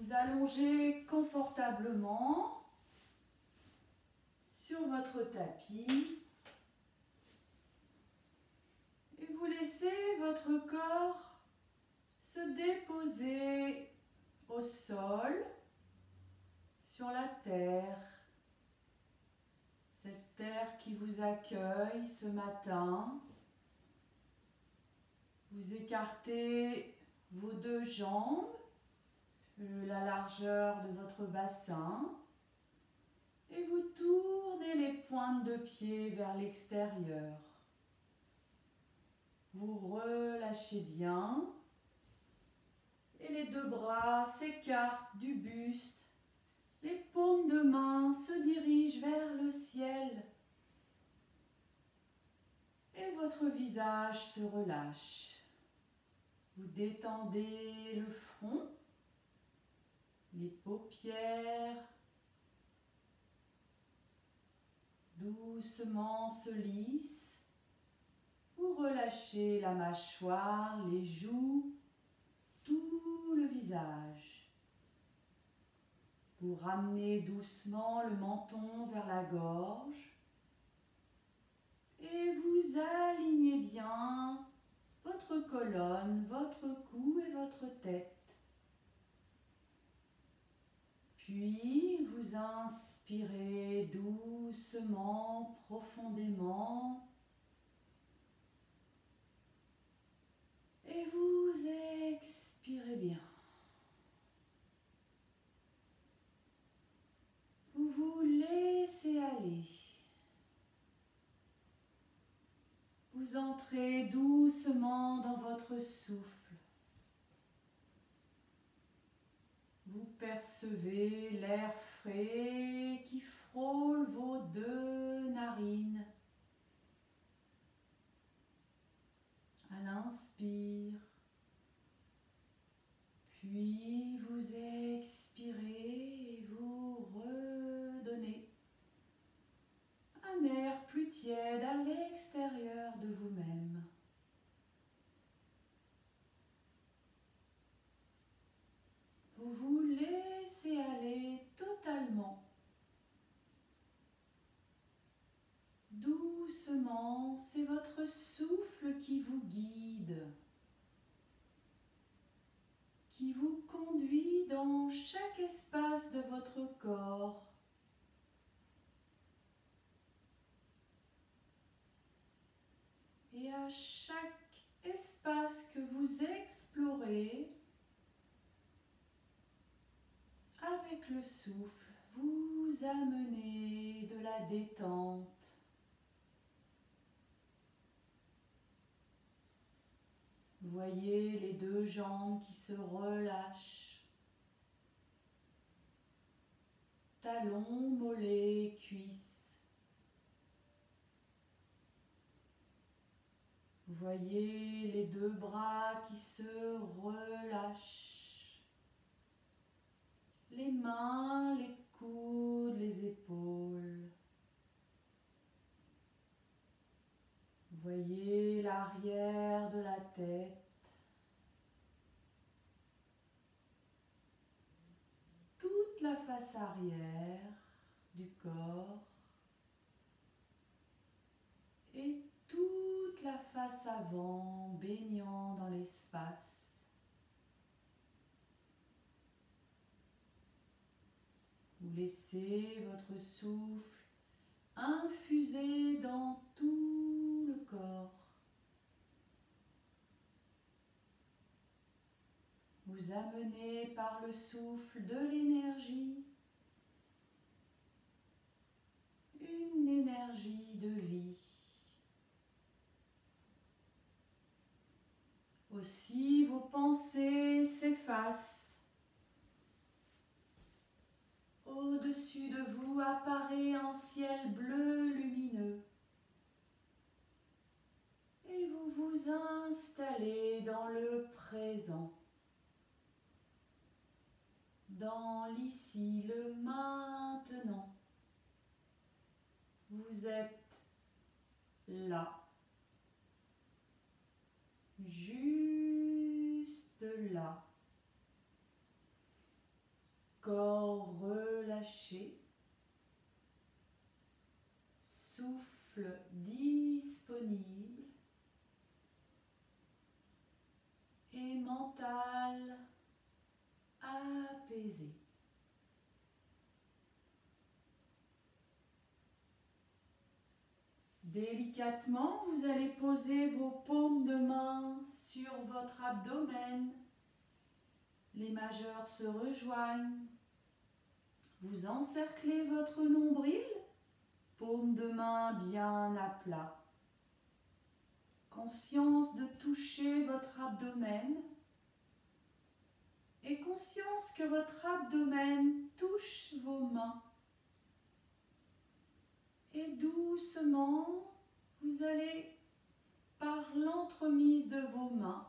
vous allongez confortablement sur votre tapis et vous laissez votre corps se déposer au sol, sur la terre. Cette terre qui vous accueille ce matin. Vous écartez vos deux jambes, la largeur de votre bassin, et vous tournez les pointes de pied vers l'extérieur. Vous relâchez bien et les deux bras s'écartent du buste. Les paumes de main se dirigent vers le ciel et votre visage se relâche. Vous détendez le front, les paupières doucement se lissent. Vous relâchez la mâchoire, les joues, tout le visage. Vous ramenez doucement le menton vers la gorge et vous alignez bien votre colonne, votre cou et votre tête. Puis vous inspirez doucement, profondément et vous expirez bien. Vous vous laissez aller. Vous entrez doucement dans votre souffle. Vous percevez l'air frais qui frôle vos deux narines. À l'inspire, puis vous expirez et vous redonnez un air plus tiède à l'extérieur de vous-même. Vous vous laissez aller totalement. Doucement, c'est votre souffle qui vous guide, qui vous conduit dans chaque espace de votre corps. Et à chaque espace que vous explorez, avec le souffle, vous amenez de la détente. Voyez les deux jambes qui se relâchent. Talons, mollets, cuisses. Voyez les deux bras qui se relâchent. Les mains, les coudes, les épaules. Voyez l'arrière de la tête. Toute la face arrière du corps. Et toute la face avant baignant dans l'espace. Vous laissez votre souffle infuser dans tout le corps. Vous amenez par le souffle de l'énergie, une énergie de vie. Aussi, vos pensées s'effacent. Au-dessus de vous apparaît un ciel bleu lumineux. Et vous vous installez dans le présent. Dans l'ici, le maintenant. Vous êtes là. Juste là. corps relâché. Souffle disponible. Et mental apaisé. Délicatement, vous allez poser vos paumes de main sur votre abdomen. Les majeurs se rejoignent. Vous encerclez votre nombril, paume de main bien à plat. Conscience de toucher votre abdomen et conscience que votre abdomen touche vos mains. Et doucement, vous allez, par l'entremise de vos mains,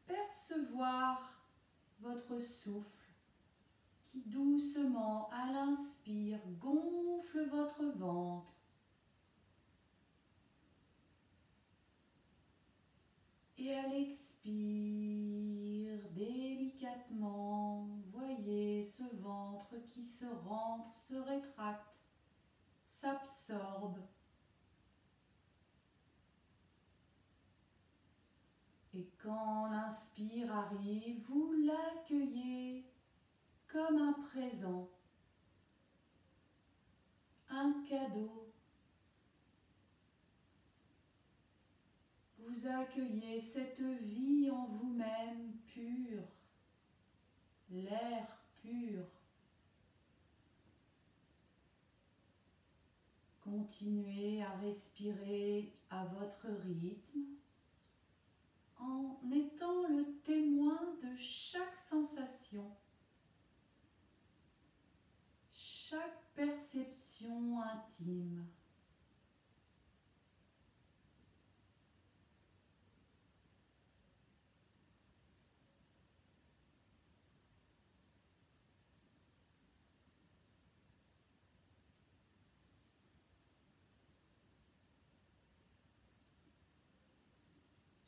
percevoir votre souffle qui doucement, à l'inspire, gonfle votre ventre. Et à l'expire, délicatement, voyez ce ventre qui se rentre, se rétracte, s'absorbe. Et quand l'inspire arrive, vous l'accueillez comme un présent, un cadeau. Vous accueillez cette vie en vous-même pure, l'air pur. Continuez à respirer à votre rythme en étant le témoin de chaque sensation, chaque perception intime.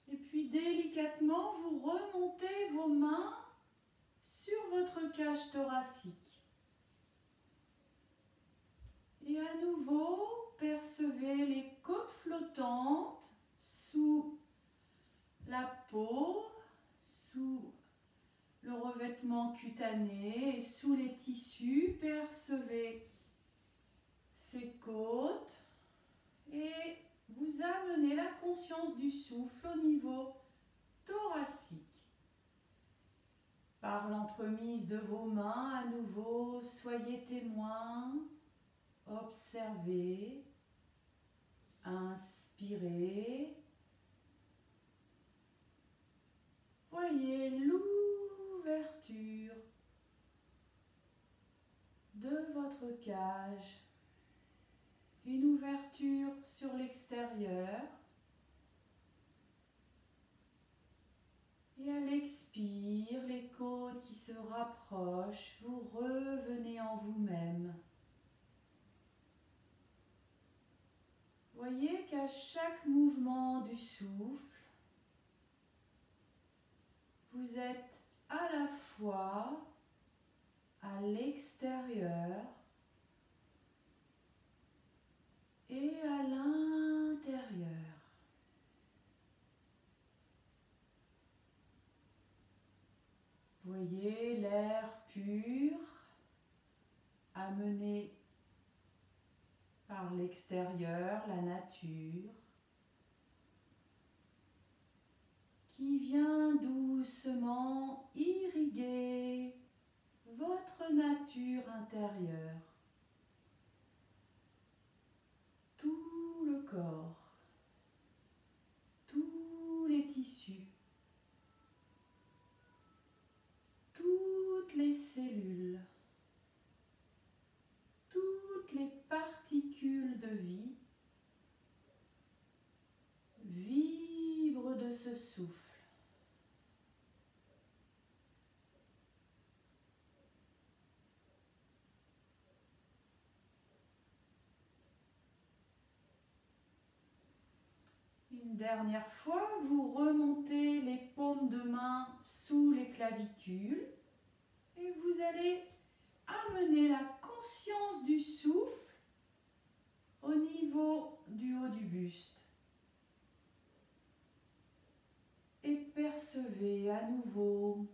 Et puis délicatement, vous remontez vos mains sur votre cage thoracique. Et à nouveau, percevez les côtes flottantes sous la peau, sous le revêtement cutané et sous les tissus. Percevez ces côtes et vous amenez la conscience du souffle au niveau thoracique. Par l'entremise de vos mains, à nouveau, soyez témoins, observez, inspirez. Voyez l'ouverture de votre cage, une ouverture sur l'extérieur. Et à l'expire, les côtes qui se rapprochent, vous revenez en vous-même. Voyez qu'à chaque mouvement du souffle, vous êtes à la fois à l'extérieur et à l'intérieur. Voyez l'air pur amené par l'extérieur, la nature, qui vient doucement irriguer votre nature intérieure, tout le corps, tous les tissus, toutes les cellules, toutes les particules de vie vibrent de ce souffle. Une dernière fois, vous remontez les paumes de main sous les clavicules et vous allez amenez la conscience du souffle au niveau du haut du buste. Et percevez à nouveau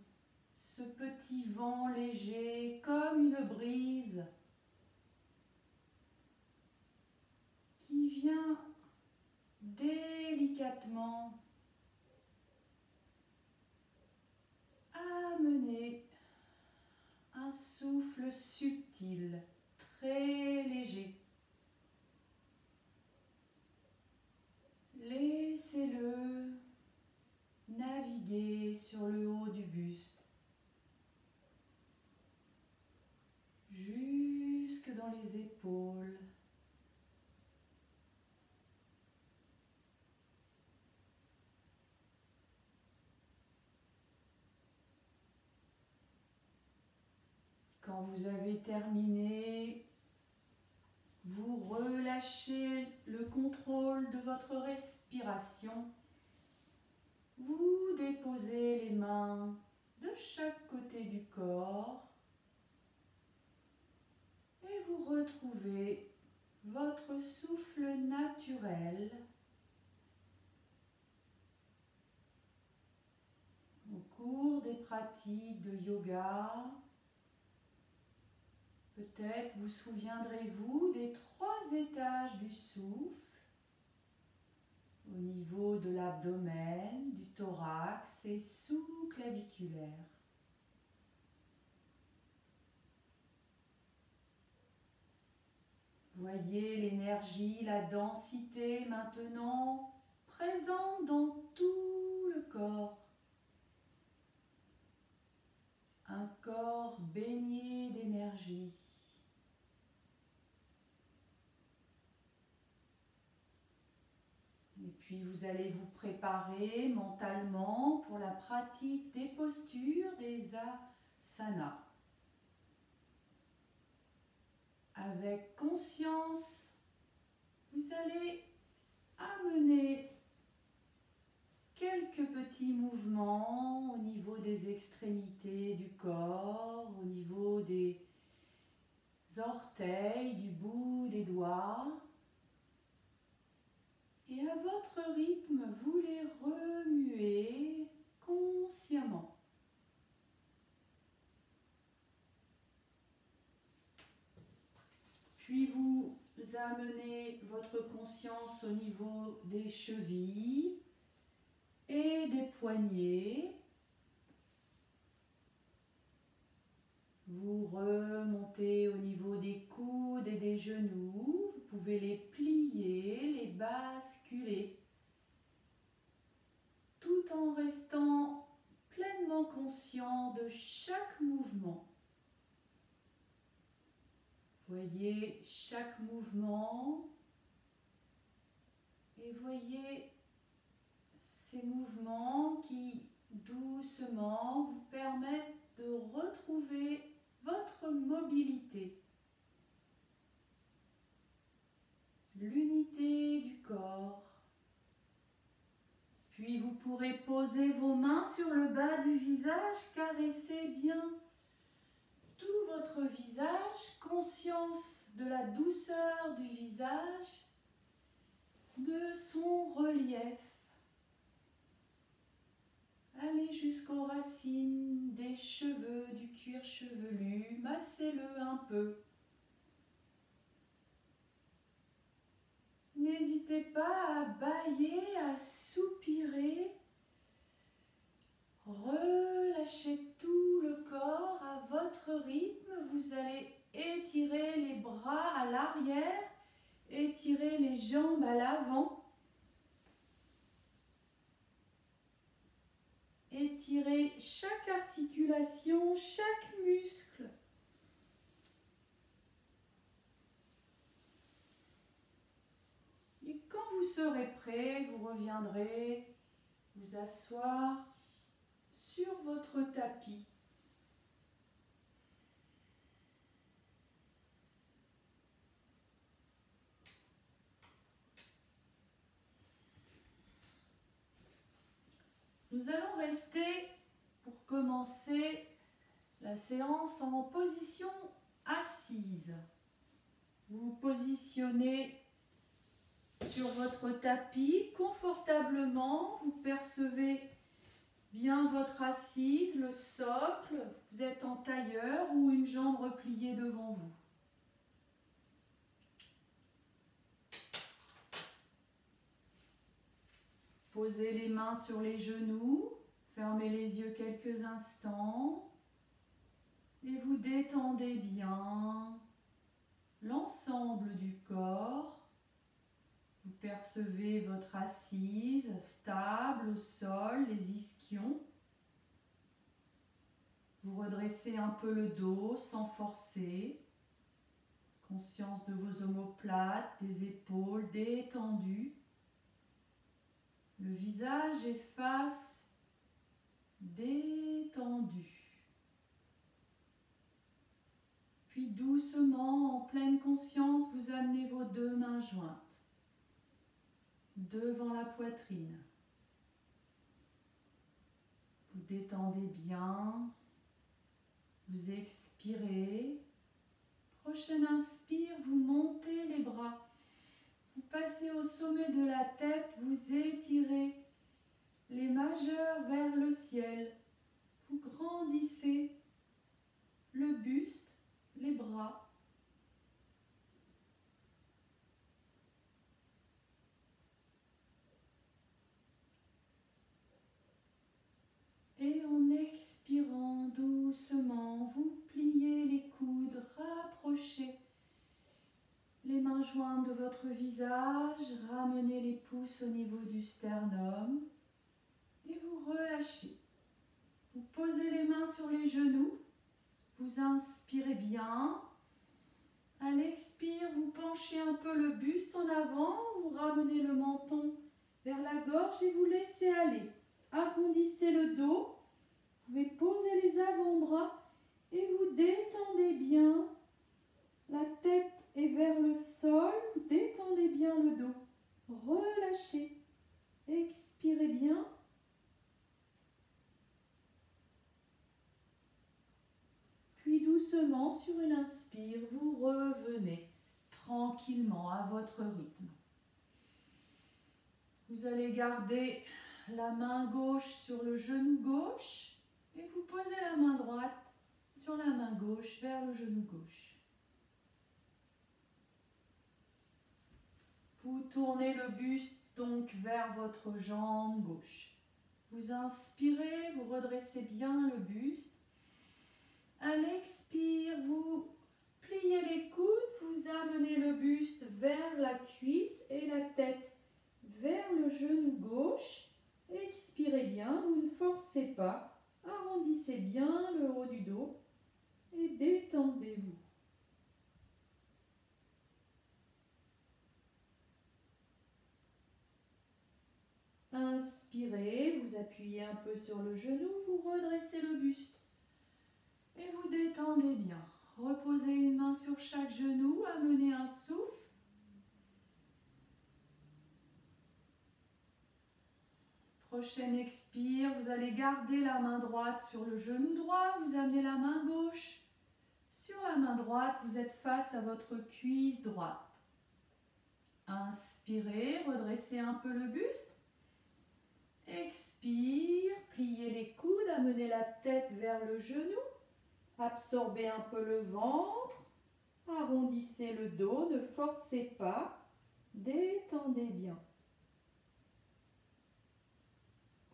ce petit vent léger comme une brise qui vient délicatement amener un souffle subtil, très léger. Laissez-le naviguer sur le haut du buste, jusque dans les épaules. Quand vous avez terminé, vous relâchez le contrôle de votre respiration. Vous déposez les mains de chaque côté du corps et vous retrouvez votre souffle naturel. Au cours des pratiques de yoga, peut-être vous souviendrez-vous des 3 étages du souffle au niveau de l'abdomen, du thorax et sous-claviculaire. Voyez l'énergie, la densité maintenant présente dans tout le corps. Un corps baigné d'énergie. Et puis vous allez vous préparer mentalement pour la pratique des postures des asanas. Avec conscience, vous allez amener quelques petits mouvements au niveau des extrémités du corps, au niveau des orteils, du bout des doigts. Et à votre rythme, vous les remuez consciemment. Puis vous amenez votre conscience au niveau des chevilles et des poignets. Vous remontez au niveau des coudes et des genoux. Vous pouvez les plier, les basculer, tout en restant pleinement conscient de chaque mouvement. Voyez chaque mouvement et voyez ces mouvements qui doucement vous permettent de retrouver votre mobilité, l'unité du corps. Puis vous pourrez poser vos mains sur le bas du visage, caresser bien tout votre visage, conscience de la douceur du visage, de son relief. Allez jusqu'aux racines des cheveux, du cuir chevelu, massez-le un peu. N'hésitez pas à bâiller, à soupirer. Relâchez tout le corps à votre rythme. Vous allez étirer les bras à l'arrière, étirer les jambes à l'avant. Étirez chaque articulation, chaque muscle. Et quand vous serez prêt, vous reviendrez vous asseoir sur votre tapis. Nous allons rester, pour commencer la séance, en position assise. Vous vous positionnez sur votre tapis confortablement. Vous percevez bien votre assise, le socle. Vous êtes en tailleur ou une jambe repliée devant vous. Posez les mains sur les genoux. Fermez les yeux quelques instants. Et vous détendez bien l'ensemble du corps. Vous percevez votre assise stable au sol, les ischions. Vous redressez un peu le dos sans forcer. Conscience de vos omoplates, des épaules détendues. Le visage et face détendus. Puis doucement, en pleine conscience, vous amenez vos deux mains jointes devant la poitrine. Vous détendez bien. Vous expirez. Prochaine inspire, vous montez les bras. Vous passez au sommet de la tête, vous étirez les majeurs vers le ciel. Vous grandissez le buste, les bras. Et en expirant doucement, vous pliez les coudes, rapprochez les mains jointes de votre visage, ramenez les pouces au niveau du sternum et vous relâchez. Vous posez les mains sur les genoux, vous inspirez bien. À l'expire, vous penchez un peu le buste en avant, vous ramenez le menton vers la gorge et vous laissez aller. Arrondissez le dos, vous pouvez poser les avant-bras et vous détendez bien. La tête est vers le sol, vous détendez bien le dos. Relâchez, expirez bien. Puis doucement, sur une inspire, vous revenez tranquillement à votre rythme. Vous allez garder la main gauche sur le genou gauche et vous posez la main droite sur la main gauche vers le genou gauche. Vous tournez le buste donc vers votre jambe gauche. Vous inspirez, vous redressez bien le buste. À l'expire, vous pliez les coudes, vous amenez le buste vers la cuisse et la tête vers le genou gauche. Expirez bien, vous ne forcez pas. Arrondissez bien le haut du dos et détendez-vous. Inspirez, vous appuyez un peu sur le genou, vous redressez le buste et vous détendez bien. Reposez une main sur chaque genou, amenez un souffle. Prochaine expire, vous allez garder la main droite sur le genou droit, vous amenez la main gauche sur la main droite, vous êtes face à votre cuisse droite. Inspirez, redressez un peu le buste. Expire, pliez les coudes, amenez la tête vers le genou. Absorbez un peu le ventre. Arrondissez le dos, ne forcez pas. Détendez bien.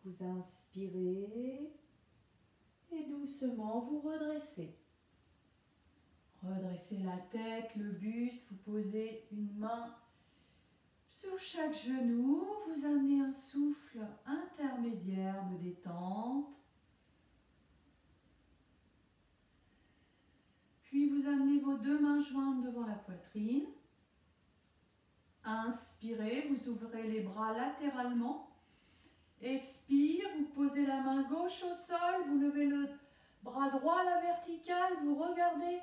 Vous inspirez et doucement vous redressez. Redressez la tête, le buste, vous posez une main sur chaque genou, vous amenez un souffle intermédiaire de détente. Puis vous amenez vos deux mains jointes devant la poitrine. Inspirez, vous ouvrez les bras latéralement. Expire, vous posez la main gauche au sol, vous levez le bras droit à la verticale, vous regardez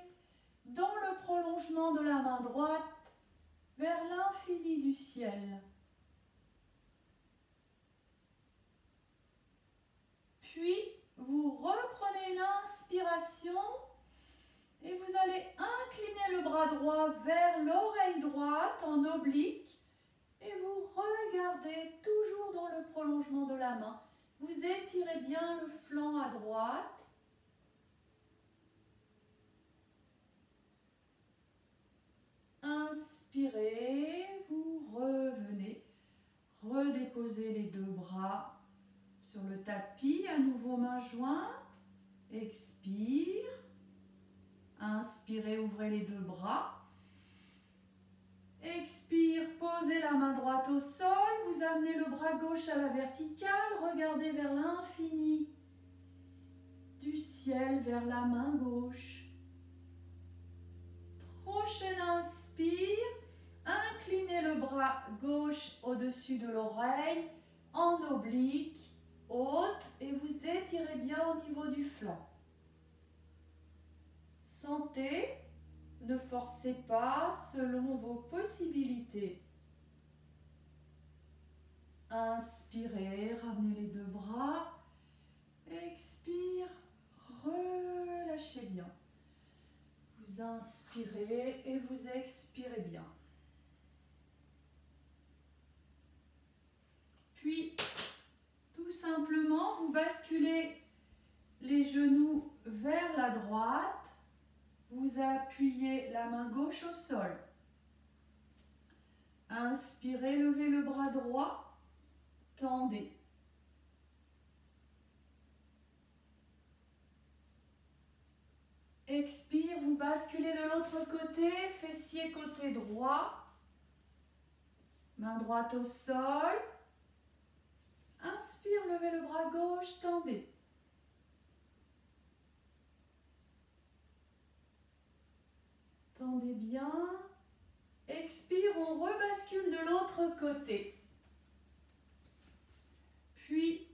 dans le prolongement de la main droite vers l'infini du ciel. Puis, vous reprenez l'inspiration et vous allez bras droit vers l'oreille droite en oblique et vous regardez toujours dans le prolongement de la main. Vous étirez bien le flanc à droite. Inspirez, vous revenez. Redéposez les deux bras sur le tapis, à nouveau mains jointes. Expire. Inspirez, ouvrez les deux bras. Expire, posez la main droite au sol. Vous amenez le bras gauche à la verticale. Regardez vers l'infini du ciel, vers la main gauche. Prochaine inspire. Inclinez le bras gauche au-dessus de l'oreille, en oblique, haute, et vous étirez bien au niveau du flanc. Sentez, ne forcez pas selon vos possibilités. Inspirez, ramenez les deux bras. Expire, relâchez bien. Vous inspirez et vous expirez bien. Puis, tout simplement, vous basculez les genoux vers la droite. Vous appuyez la main gauche au sol. Inspirez, levez le bras droit, tendez. Expire, vous basculez de l'autre côté, fessier côté droit. Main droite au sol. Inspire, levez le bras gauche, tendez. Tendez bien. Expire, on rebascule de l'autre côté. Puis,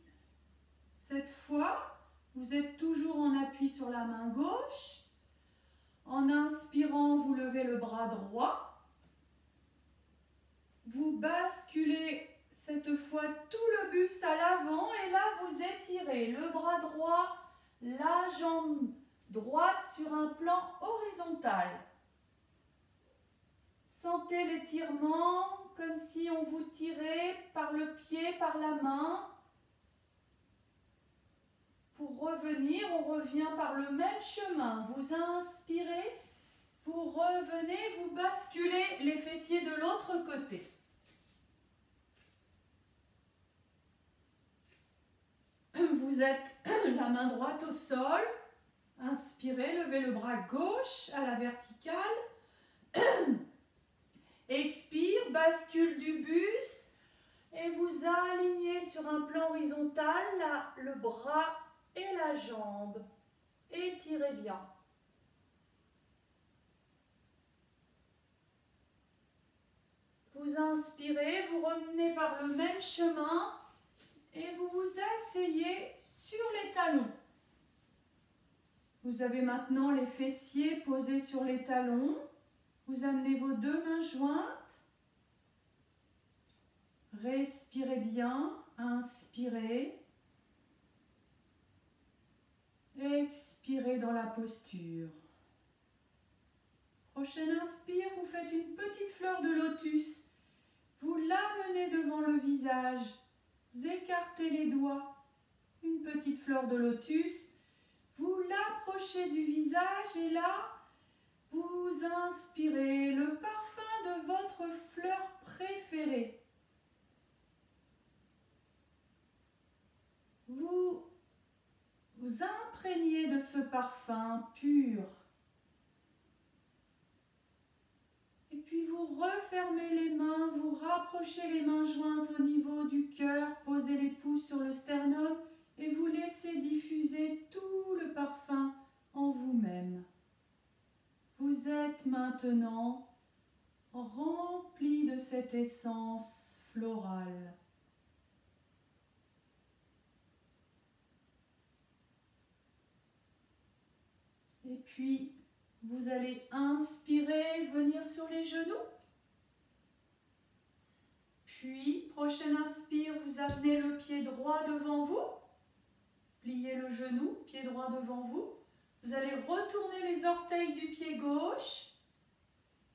cette fois, vous êtes toujours en appui sur la main gauche. En inspirant, vous levez le bras droit. Vous basculez cette fois tout le buste à l'avant et là vous étirez le bras droit, la jambe droite sur un plan horizontal. Sentez l'étirement comme si on vous tirait par le pied, par la main. Pour revenir, on revient par le même chemin. Vous inspirez, vous revenez, vous basculez les fessiers de l'autre côté. Vous êtes la main droite au sol. Inspirez, levez le bras gauche à la verticale. Expire, bascule du buste. Et vous alignez sur un plan horizontal le bras et la jambe. Étirez bien. Vous inspirez, vous revenez par le même chemin. Et vous vous asseyez sur les talons. Vous avez maintenant les fessiers posés sur les talons. Vous amenez vos deux mains jointes. Respirez bien. Inspirez. Expirez dans la posture. Prochaine inspire, vous faites une petite fleur de lotus. Vous l'amenez devant le visage. Vous écartez les doigts, une petite fleur de lotus, vous l'approchez du visage et là, vous inspirez le parfum de votre fleur préférée. Vous vous imprégnez de ce parfum pur. Et puis vous refermez les mains, vous rapprochez les mains jointes au niveau du cœur, posez les pouces sur le sternum et vous laissez diffuser tout le parfum en vous-même. Vous êtes maintenant rempli de cette essence florale. Et puis, vous allez inspirer, venir sur les genoux. Puis, prochaine inspire, vous amenez le pied droit devant vous. Pliez le genou, pied droit devant vous. Vous allez retourner les orteils du pied gauche.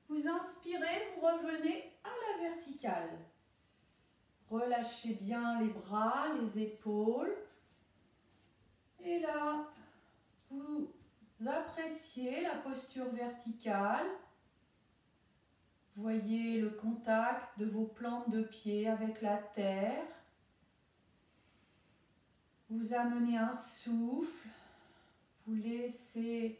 Vous inspirez, vous revenez à la verticale. Relâchez bien les bras, les épaules. Et là, vous appréciez la posture verticale. Voyez le contact de vos plantes de pied avec la terre. Vous amenez un souffle. Vous laissez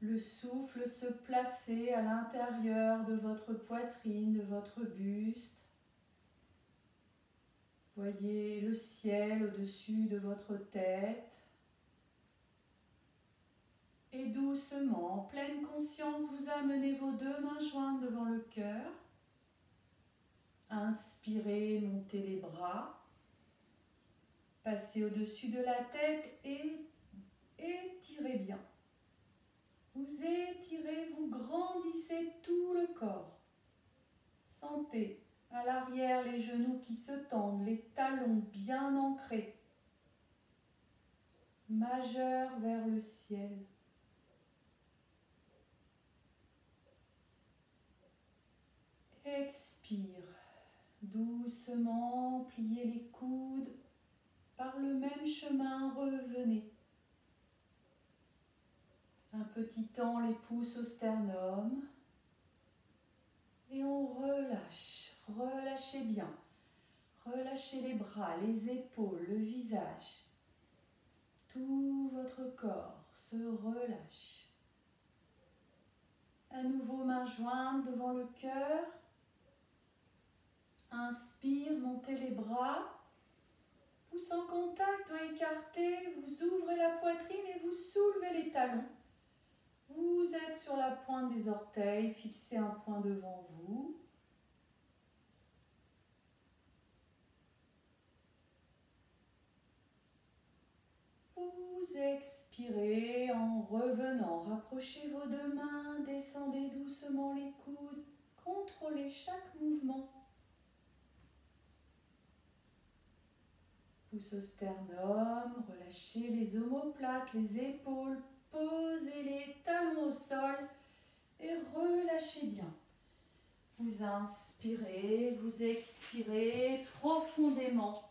le souffle se placer à l'intérieur de votre poitrine, de votre buste. Voyez le ciel au-dessus de votre tête. Et doucement, en pleine conscience, vous amenez vos deux mains jointes devant le cœur. Inspirez, montez les bras. Passez au-dessus de la tête et étirez bien. Vous étirez, vous grandissez tout le corps. Sentez à l'arrière les genoux qui se tendent, les talons bien ancrés. Majeur vers le ciel. Expire. Doucement, pliez les coudes. Par le même chemin, revenez. Un petit temps, les pouces au sternum. Et on relâche. Relâchez bien. Relâchez les bras, les épaules, le visage. Tout votre corps se relâche. À nouveau, mains jointes devant le cœur. Inspire, montez les bras. Pouce en contact, doigts écartés. Vous ouvrez la poitrine et vous soulevez les talons. Vous êtes sur la pointe des orteils, fixez un point devant vous. Vous expirez en revenant. Rapprochez vos deux mains, descendez doucement les coudes, contrôlez chaque mouvement. Pouce au sternum, relâchez les omoplates, les épaules, posez les talons au sol et relâchez bien. Vous inspirez, vous expirez profondément.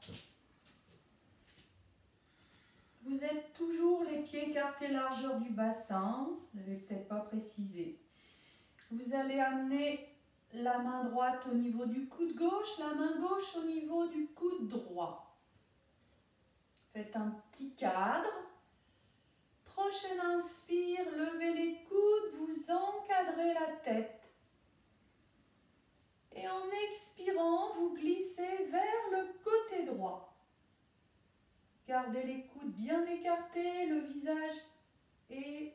Vous êtes toujours les pieds écartés largeur du bassin, je ne l'avais peut-être pas précisé. Vous allez amener la main droite au niveau du coude gauche, la main gauche au niveau du coude droit. Faites un petit cadre. Prochaine inspire, levez les coudes, vous encadrez la tête. Et en expirant, vous glissez vers le côté droit. Gardez les coudes bien écartés, le visage est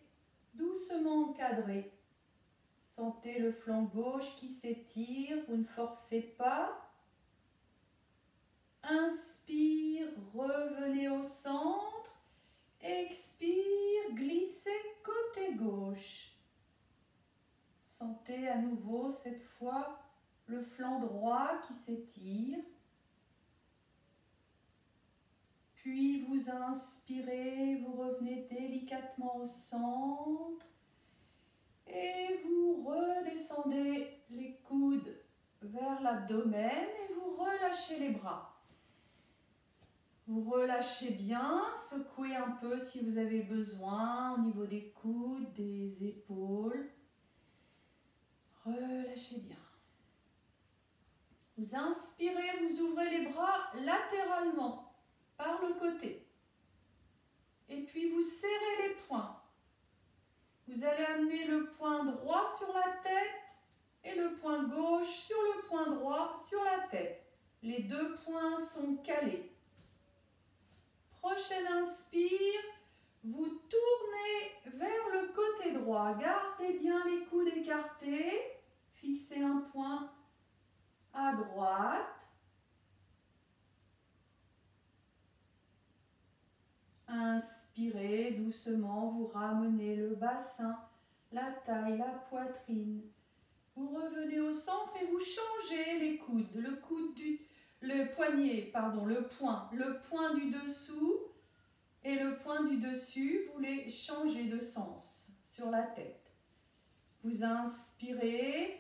doucement encadré. Sentez le flanc gauche qui s'étire, vous ne forcez pas. Inspire, revenez au centre. Expire, glissez côté gauche. Sentez à nouveau cette fois le flanc droit qui s'étire. Puis vous inspirez, vous revenez délicatement au centre et vous redescendez les coudes vers l'abdomen et vous relâchez les bras. Vous relâchez bien, secouez un peu si vous avez besoin au niveau des coudes, des épaules. Relâchez bien. Vous inspirez, vous ouvrez les bras latéralement. Par le côté. Et puis vous serrez les poings. Vous allez amener le poing droit sur la tête et le poing gauche sur le poing droit sur la tête. Les deux poings sont calés. Prochaine inspire, vous tournez vers le côté droit. Gardez bien les coudes écartés. Fixez un point à droite. Inspirez doucement, vous ramenez le bassin, la taille, la poitrine. Vous revenez au centre et vous changez les coudes. Le poing du dessous et le poing du dessus, vous les changez de sens sur la tête. Vous inspirez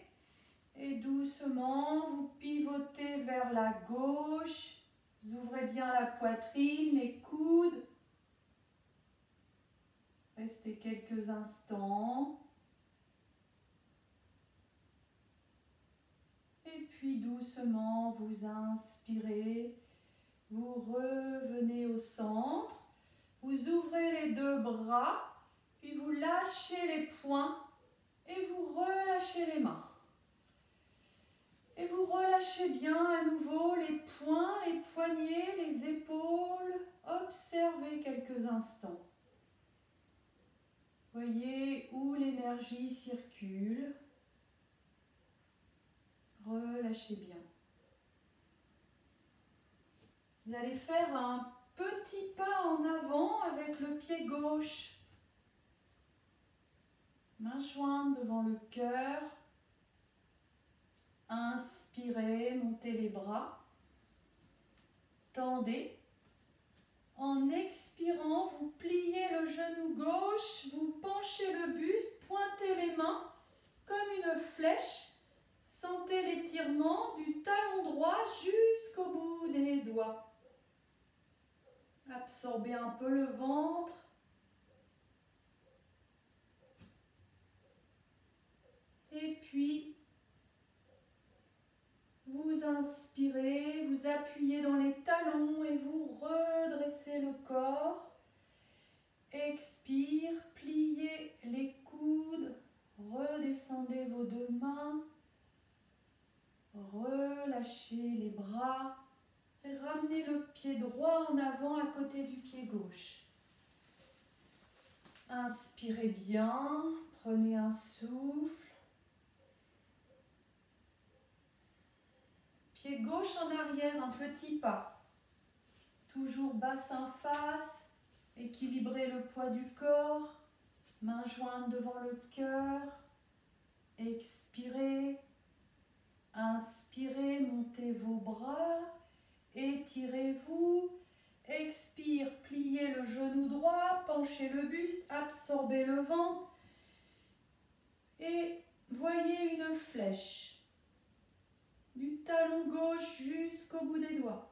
et doucement vous pivotez vers la gauche. Vous ouvrez bien la poitrine, les coudes. Restez quelques instants. Et puis doucement, vous inspirez. Vous revenez au centre. Vous ouvrez les deux bras. Puis vous lâchez les poings. Et vous relâchez les mains. Et vous relâchez bien à nouveau les poings, les poignets, les épaules. Observez quelques instants. Voyez où l'énergie circule. Relâchez bien. Vous allez faire un petit pas en avant avec le pied gauche. Main jointe devant le cœur. Inspirez, montez les bras. Tendez. En expirant, vous pliez le genou gauche, vous penchez le buste, pointez les mains comme une flèche. Sentez l'étirement du talon droit jusqu'au bout des doigts. Absorbez un peu le ventre. Et puis, vous inspirez, vous appuyez dans les talons et vous redressez le corps. Expire, pliez les coudes, redescendez vos deux mains, relâchez les bras et ramenez le pied droit en avant à côté du pied gauche. Inspirez bien, prenez un souffle. Pied gauche en arrière, un petit pas. Toujours bassin face, équilibrez le poids du corps. Main jointe devant le cœur. Expirez. Inspirez, montez vos bras. Étirez-vous. Expire, pliez le genou droit, penchez le buste, absorbez le ventre. Et voyez une flèche. Du talon gauche jusqu'au bout des doigts.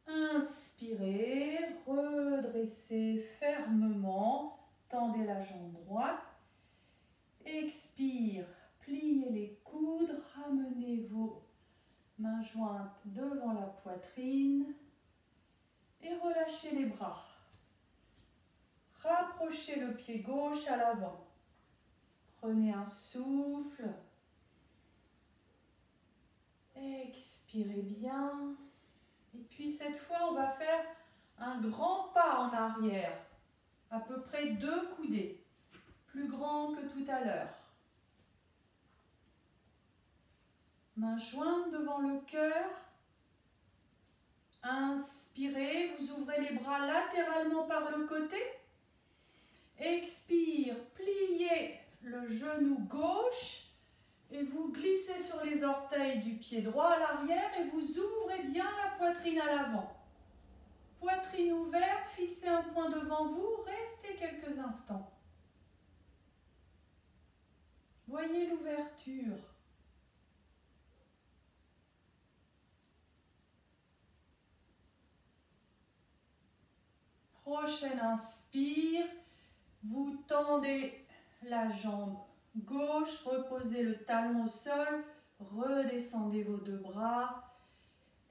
Inspirez, redressez fermement, tendez la jambe droite. Expire, pliez les coudes, ramenez vos mains jointes devant la poitrine et relâchez les bras. Rapprochez le pied gauche à l'avant. Prenez un souffle. Expirez bien. Et puis cette fois, on va faire un grand pas en arrière. À peu près 2 coudées. Plus grand que tout à l'heure. Main jointe devant le cœur. Inspirez, vous ouvrez les bras latéralement par le côté. Expire, pliez le genou gauche et vous glissez sur les orteils du pied droit à l'arrière et vous ouvrez bien la poitrine à l'avant. Poitrine ouverte, fixez un point devant vous, restez quelques instants. Voyez l'ouverture. Prochaine inspire. Vous tendez la jambe gauche, reposez le talon au sol, redescendez vos 2 bras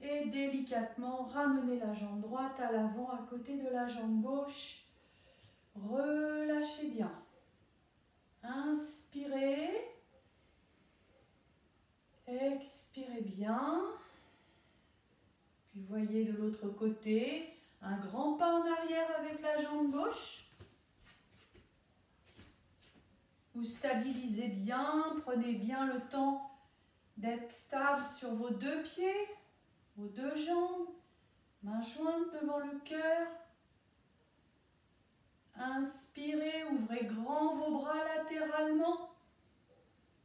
et délicatement ramenez la jambe droite à l'avant à côté de la jambe gauche. Relâchez bien. Inspirez. Expirez bien. Puis voyez de l'autre côté un grand pas en arrière avec la jambe gauche. Vous stabilisez bien, prenez bien le temps d'être stable sur vos 2 pieds, vos 2 jambes, main jointe devant le cœur. Inspirez, ouvrez grand vos bras latéralement.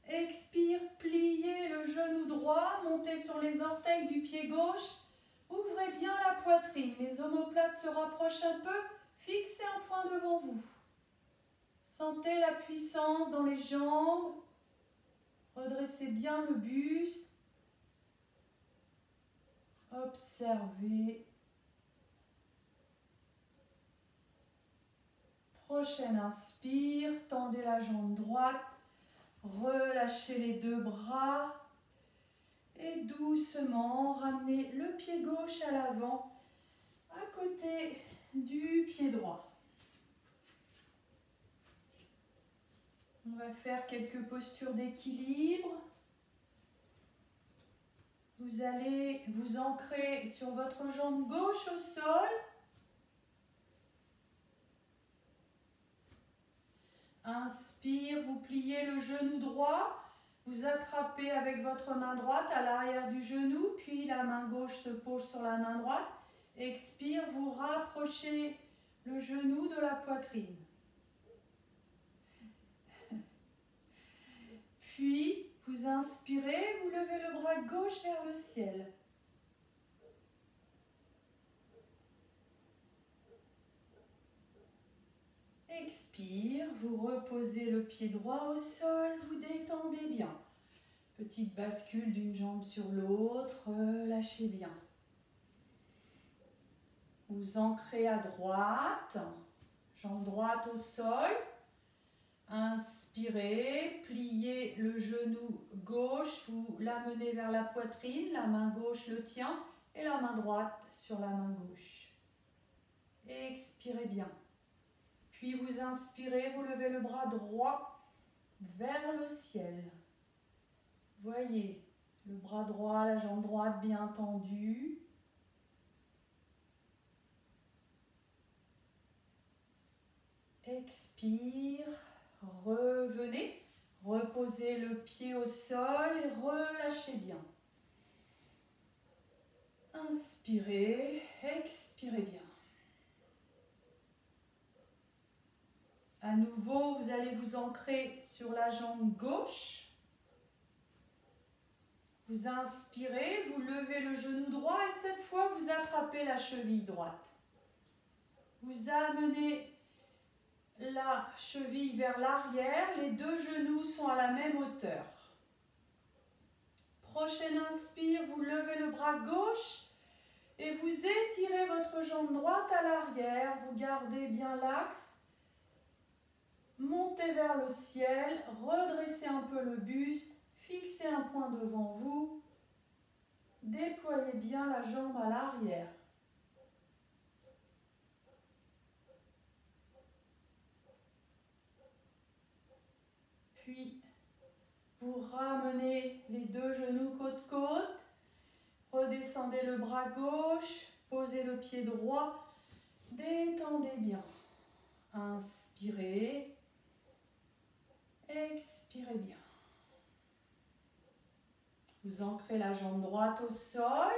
Expire, pliez le genou droit, montez sur les orteils du pied gauche, Ouvrez bien la poitrine, les omoplates se rapprochent un peu, fixez un point devant vous. Sentez la puissance dans les jambes, redressez bien le buste. Observez. Prochaine inspire, tendez la jambe droite, relâchez les deux bras et doucement ramenez le pied gauche à l'avant, à côté du pied droit. On va faire quelques postures d'équilibre. Vous allez vous ancrer sur votre jambe gauche au sol. Inspire, vous pliez le genou droit. Vous attrapez avec votre main droite à l'arrière du genou, puis la main gauche se pose sur la main droite. Expire, vous rapprochez le genou de la poitrine. Puis, vous inspirez, vous levez le bras gauche vers le ciel. Expire, vous reposez le pied droit au sol, vous détendez bien. Petite bascule d'une jambe sur l'autre, relâchez bien. Vous ancrez à droite, jambe droite au sol. Inspirez, pliez le genou gauche, vous l'amenez vers la poitrine, la main gauche le tient et la main droite sur la main gauche. Expirez bien. Puis vous inspirez, vous levez le bras droit vers le ciel. Voyez le bras droit, la jambe droite bien tendue. Expire, revenez, reposez le pied au sol et relâchez bien. Inspirez, expirez bien. À nouveau, vous allez vous ancrer sur la jambe gauche. Vous inspirez, vous levez le genou droit et cette fois, vous attrapez la cheville droite. Vous amenez la cheville vers l'arrière, les deux genoux sont à la même hauteur. Prochaine inspire, vous levez le bras gauche et vous étirez votre jambe droite à l'arrière. Vous gardez bien l'axe. Montez vers le ciel, redressez un peu le buste, fixez un point devant vous. Déployez bien la jambe à l'arrière. Puis, vous ramenez les deux genoux côte-côte. Redescendez le bras gauche, posez le pied droit. Détendez bien. Inspirez. Expirez bien. Vous ancrez la jambe droite au sol.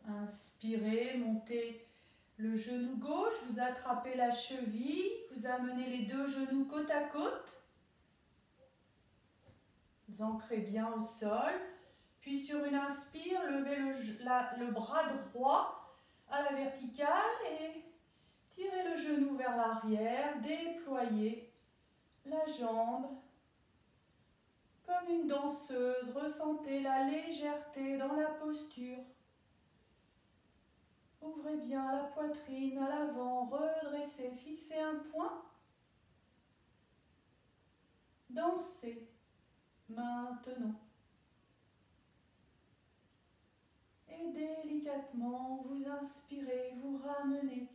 Inspirez, montez le genou gauche. Vous attrapez la cheville. Vous amenez les deux genoux côte à côte. Vous ancrez bien au sol. Puis sur une inspire, levez le bras droit à la verticale et tirez le genou vers l'arrière. Déployez la jambe comme une danseuse. Ressentez la légèreté dans la posture. Ouvrez bien la poitrine à l'avant, redressez, fixez un point. Dansez maintenant. Et délicatement, vous inspirez, vous ramenez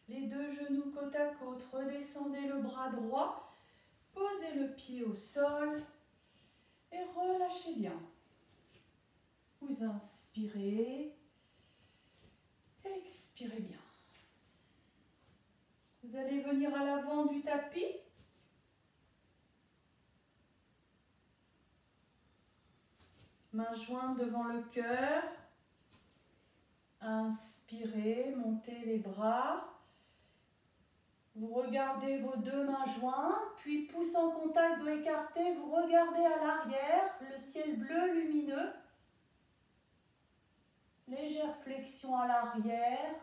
les deux genoux côte à côte, redescendez le bras droit, posez le pied au sol et relâchez bien. Vous inspirez, expirez bien. Vous allez venir à l'avant du tapis. Mains jointes devant le cœur. Inspirez, montez les bras. Vous regardez vos deux mains jointes, puis pouce en contact, dos écarté, vous regardez à l'arrière, le ciel bleu lumineux. Légère flexion à l'arrière.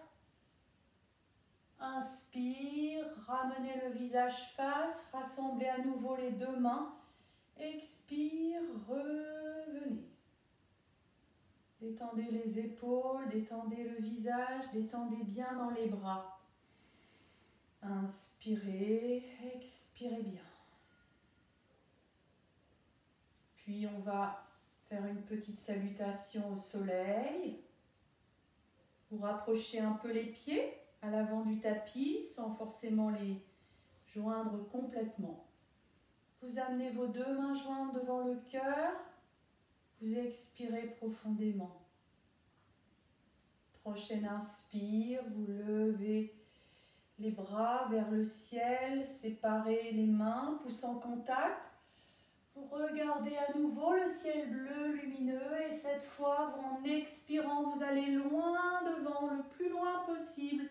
Inspire, ramenez le visage face, rassemblez à nouveau les deux mains. Expire, revenez. Détendez les épaules, détendez le visage, détendez bien dans les bras. Inspirez, expirez bien. Puis on va faire une petite salutation au soleil. Vous rapprochez un peu les pieds à l'avant du tapis sans forcément les joindre complètement. Vous amenez vos deux mains jointes devant le cœur. Vous expirez profondément. Prochaine inspire, vous levez les bras vers le ciel, séparez les mains, pouces en contact. Vous regardez à nouveau le ciel bleu lumineux et cette fois, en expirant, vous allez loin devant, le plus loin possible.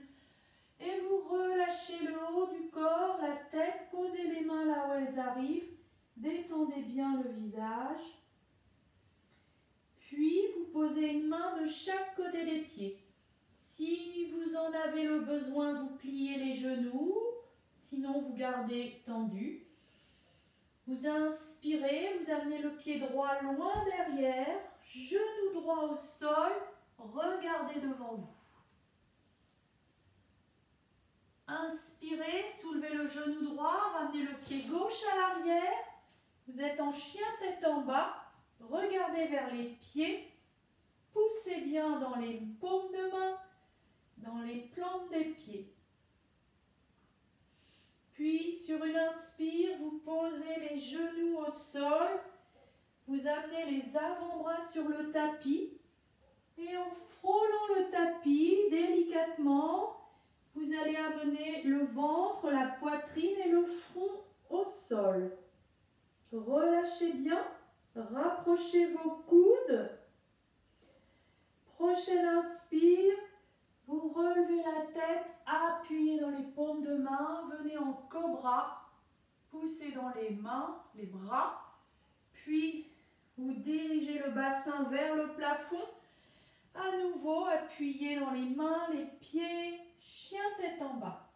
Et vous relâchez le haut du corps, la tête, posez les mains là où elles arrivent. Détendez bien le visage. Puis, vous posez une main de chaque côté des pieds. Si vous en avez le besoin, vous pliez les genoux. Sinon, vous gardez tendu. Vous inspirez, vous amenez le pied droit loin derrière. Genou droit au sol. Regardez devant vous. Inspirez, soulevez le genou droit, ramenez le pied gauche à l'arrière. Vous êtes en chien tête en bas. Regardez vers les pieds. Poussez bien dans les paumes de main, dans les plantes des pieds. Puis, sur une inspire, vous posez les genoux au sol. Vous amenez les avant-bras sur le tapis. Et en frôlant le tapis délicatement, vous allez amener le ventre, la poitrine et le front au sol. Relâchez bien, rapprochez vos coudes. Prochaine inspire, vous relevez la tête, appuyez dans les paumes de main, venez en cobra, poussez dans les mains, les bras, puis vous dirigez le bassin vers le plafond. À nouveau, appuyez dans les mains, les pieds, chien tête en bas.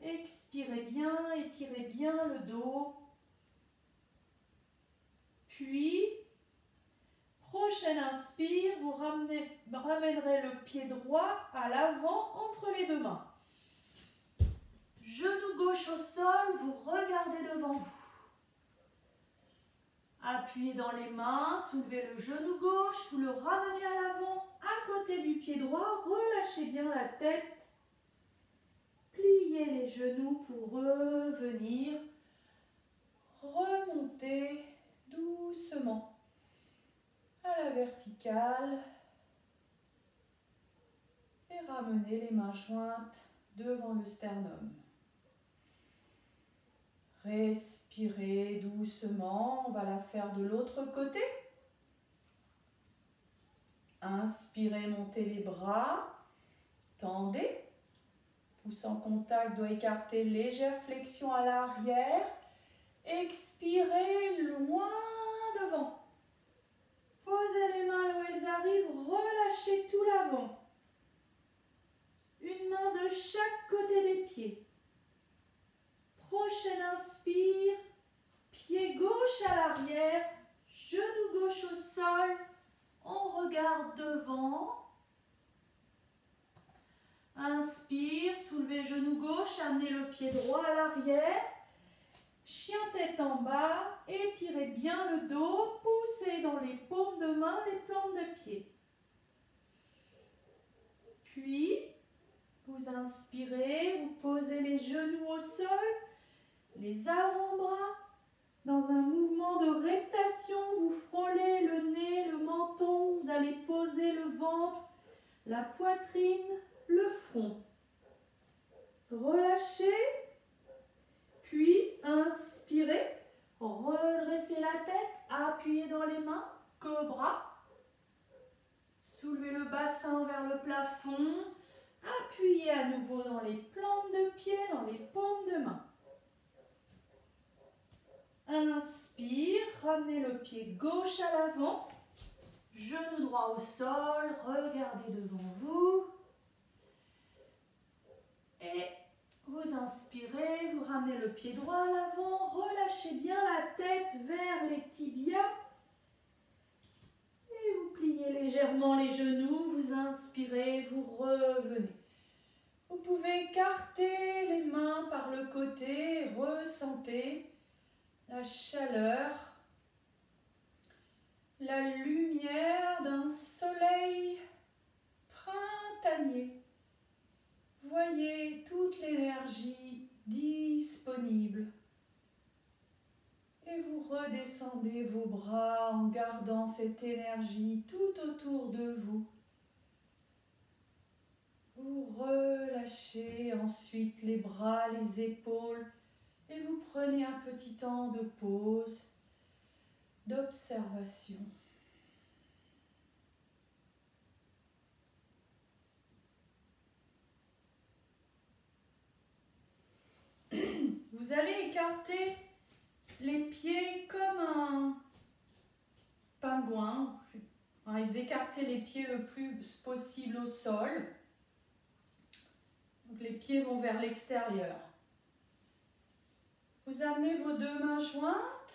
Expirez bien, étirez bien le dos. Puis, prochaine inspire, vous ramènerez le pied droit à l'avant entre les deux mains. Genou gauche au sol, vous regardez devant vous. Appuyez dans les mains, soulevez le genou gauche, vous le ramenez à l'avant, à côté du pied droit, relâchez bien la tête. Pliez les genoux pour revenir, remonter doucement à la verticale et ramenez les mains jointes devant le sternum. Respirez doucement, on va la faire de l'autre côté. Inspirez, montez les bras, tendez. Pouce en contact doit écarter, légère flexion à l'arrière. Expirez loin devant. Posez les mains là où elles arrivent, relâchez tout l'avant. Une main de chaque côté des pieds. Prochaine inspire, pied gauche à l'arrière, genou gauche au sol, on regarde devant. Inspire, soulevez genou gauche, amenez le pied droit à l'arrière. Chien tête en bas, étirez bien le dos, poussez dans les paumes de main, les plantes de pied. Puis, vous inspirez, vous posez les genoux au sol, les avant-bras. Dans un mouvement de reptation, vous frôlez le nez, le menton, vous allez poser le ventre, la poitrine, le front. Relâchez, puis inspirez, redressez la tête, appuyez dans les mains, cobra. Soulevez le bassin vers le plafond, appuyez à nouveau dans les plantes de pied, dans les paumes de main. Inspire, ramenez le pied gauche à l'avant, Genou droit au sol, regardez devant vous. Et vous inspirez, vous ramenez le pied droit à l'avant, relâchez bien la tête vers les tibias. Et vous pliez légèrement les genoux, vous inspirez, vous revenez. Vous pouvez écarter les mains par le côté, ressentez la chaleur, la lumière d'un soleil printanier. Voyez toute l'énergie disponible. Et vous redescendez vos bras en gardant cette énergie tout autour de vous. Vous relâchez ensuite les bras, les épaules et vous prenez un petit temps de pause, d'observation. Vous allez écarter les pieds comme un pingouin. Écartez les pieds le plus possible au sol. Donc les pieds vont vers l'extérieur. Vous amenez vos deux mains jointes.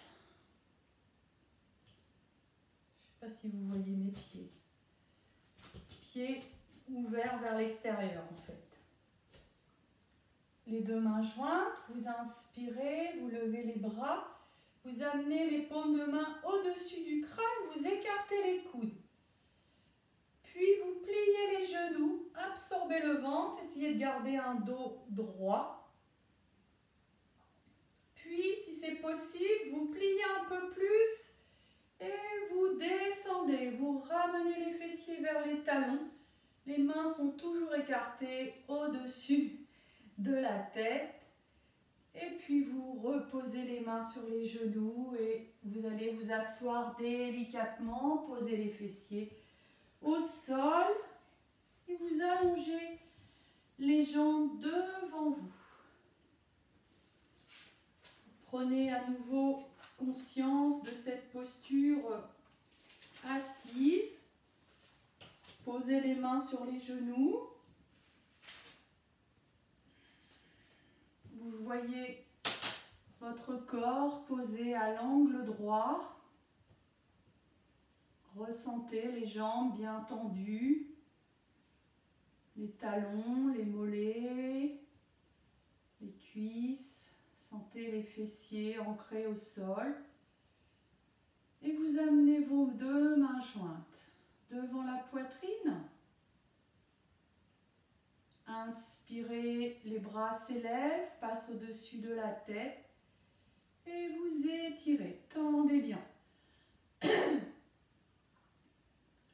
Je ne sais pas si vous voyez mes pieds. Pieds ouverts vers l'extérieur en fait. Les deux mains jointes, vous inspirez, vous levez les bras, vous amenez les paumes de main au-dessus du crâne, vous écartez les coudes. Puis vous pliez les genoux, absorbez le ventre, essayez de garder un dos droit. Puis, si c'est possible, vous pliez un peu plus et vous descendez. Vous ramenez les fessiers vers les talons. Les mains sont toujours écartées au-dessus de la tête. Et puis, vous reposez les mains sur les genoux et vous allez vous asseoir délicatement, poser les fessiers au sol et vous allongez les jambes devant vous. Prenez à nouveau conscience de cette posture assise. Posez les mains sur les genoux. Vous voyez votre corps posé à l'angle droit. Ressentez les jambes bien tendues, les talons, les mollets, les cuisses. Sentez les fessiers ancrés au sol. Et vous amenez vos deux mains jointes devant la poitrine. Inspirez, les bras s'élèvent, passent au-dessus de la tête. Et vous étirez, tendez bien.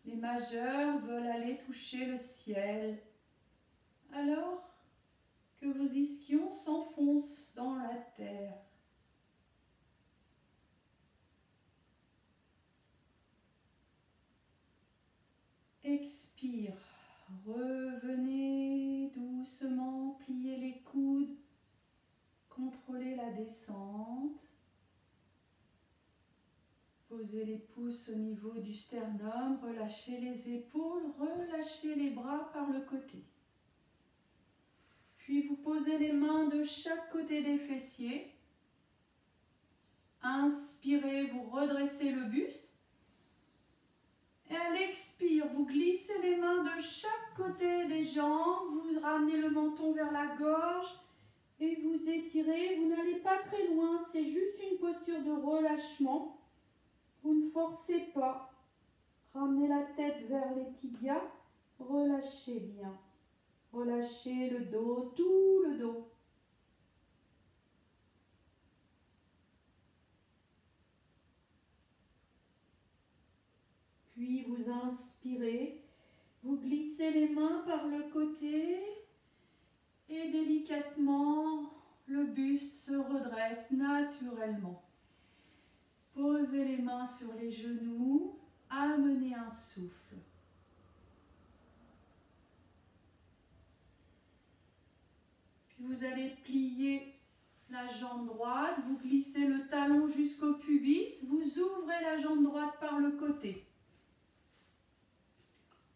Les majeurs veulent aller toucher le ciel, alors que vos ischions s'enfoncent dans la terre. Expire, revenez doucement, pliez les coudes, contrôlez la descente. Posez les pouces au niveau du sternum, relâchez les épaules, relâchez les bras par le côté. Puis vous posez les mains de chaque côté des fessiers. Inspirez, vous redressez le buste. Et à l'expire, vous glissez les mains de chaque côté des jambes, vous ramenez le menton vers la gorge et vous étirez. Vous n'allez pas très loin, c'est juste une posture de relâchement. Vous ne forcez pas. Ramenez la tête vers les tibias. Relâchez bien. Relâchez le dos, tout le dos. Puis vous inspirez. Vous glissez les mains par le côté. Et délicatement, le buste se redresse naturellement. Posez les mains sur les genoux, amenez un souffle. Puis vous allez plier la jambe droite, vous glissez le talon jusqu'au pubis, vous ouvrez la jambe droite par le côté.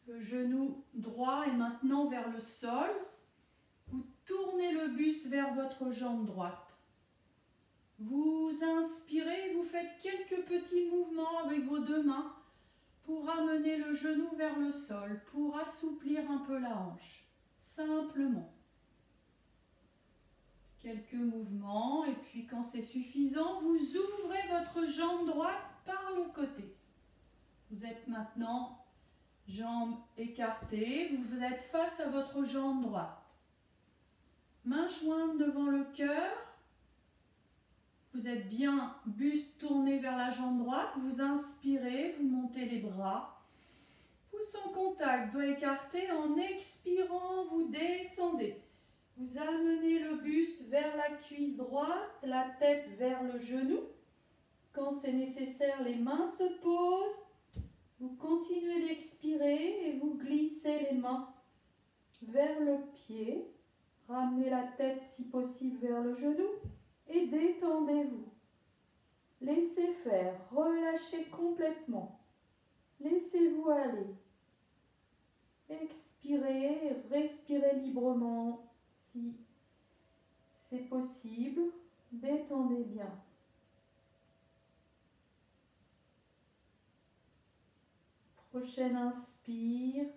Le genou droit est maintenant vers le sol. Vous tournez le buste vers votre jambe droite. Vous inspirez, vous faites quelques petits mouvements avec vos deux mains pour ramener le genou vers le sol, pour assouplir un peu la hanche. Simplement. Quelques mouvements et puis quand c'est suffisant, vous ouvrez votre jambe droite par le côté. Vous êtes maintenant jambes écartées, vous êtes face à votre jambe droite. Mains jointes devant le cœur. Vous êtes bien buste tourné vers la jambe droite. Vous inspirez, vous montez les bras. Pouce en contact, doigt écarté. En expirant, vous descendez. Vous amenez le buste vers la cuisse droite, la tête vers le genou. Quand c'est nécessaire, les mains se posent. Vous continuez d'expirer et vous glissez les mains vers le pied. Ramenez la tête si possible vers le genou et détendez-vous. Laissez faire, relâchez complètement. Laissez-vous aller. Expirez, respirez librement si c'est possible. Détendez bien. Prochaine inspire.